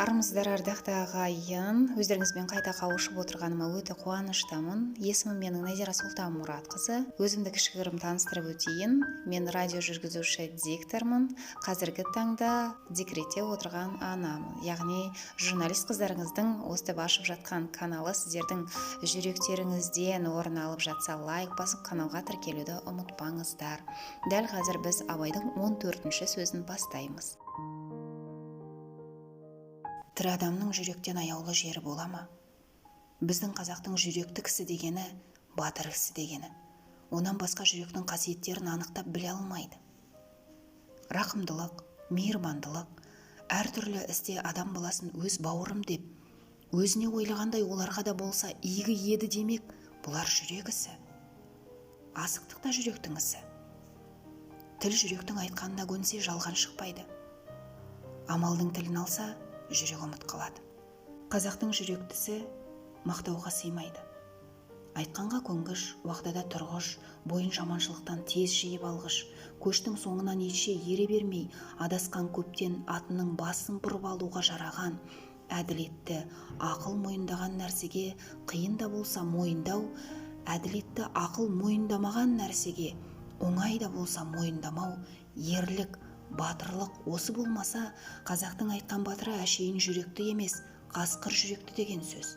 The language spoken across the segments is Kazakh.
Армысыздар ардақта ағайын, өздеріңізбен қайта қауышып отырғаныма өте қуаныштамын. Есімім менің Назира Сұлтанмұратқызы. Өзімді кішігірім таныстырып өтейін. Мен радио жүргізуші диктормын. Қазіргі таңда декретте отырған анамын. Яғни журналист қыздарыңыздың өстіп ашып жатқан каналы сіздердің жүректеріңізден орын алып жатса, лайк басып каналға тіркелуді ұмытпаңыздар. Дәл қазір біз Абайдың 14-ші сөзін бастаймыз. Тірі адамның жүректен аяулы жері бола ма? Біздің қазақтың жүректі кісі дегені, батыр кісі дегені. Онан басқа жүректің қасиеттерін анықтап біле алмайды. Рақымдылық, мейірбандылық, әртүрлі істе адам баласын өз бауырым деп, өзіне ойлағандай оларға да болса игі еді демек, бұлар жүрек ісі. Асықтық та жүректің ісі. Тіл жүректің айтқанына көнсе жалған шықпайды. Амалдың тілін алса, жүрек ұмыт қалады. Қазақтың жүректісі мақтауға сыймайды. Айтқанға көнгіш, уақытада тұрғыш, бойын жаманшылықтан тез жиып алғыш, көштің соңынан етше ере бермей, адасқан көптен атының басын бұрып алуға жараған, әділетті, ақыл мойындаған нәрсеге қиын да болса мойындау, әділетті ақыл мойындамаған нәрсеге оңай да болса мойындамау, ерлік, батырлық осы болмаса, қазақтың айтқан батыры әшейін жүректі емес, қасқыр жүректі деген сөз.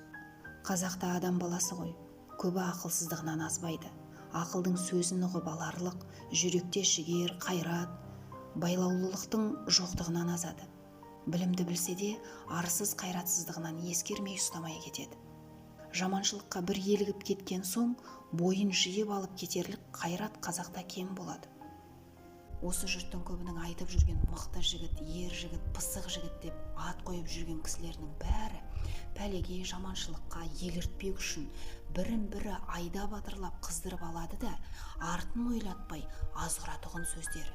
Қазақта адам баласы ғой, көбі ақылсыздығынан азбайды. Ақылдың сөзін ұғып аларлық, жүректе жігер, қайрат, байлаулылықтың жоқтығынан азады. Білімді білсе де, арсыз қайратсыздығынан ескермей ұстамай кетеді. Жаманшылыққа бір елігіп кеткен соң, бойын жиып алып кетерлік қайрат қазақта кем болады. Осы жұрттың көбінің айтып жүрген мықты жігіт, ер жігіт, пысық жігіт деп ат қойып жүрген кісілерінің бәрі пәлеге, жаманшылыққа еліртпек үшін бірін-бірі айда батырлап қыздырып алады да, артын ойлатпай азғыратұғын сөздері.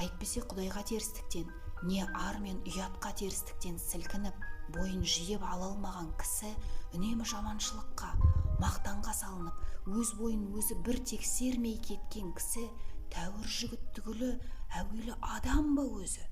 Әйтпесе Құдайға терістіктен, не ар мен ұятқа терістіктен сілкініп, бойын жиып ала алмаған кісі үнемі жаманшылыққа, мақтанға салынып, өз бойын өзі бір тексермей кеткен кісі тәуір жігіт түгілі әуелі адам ба өзі?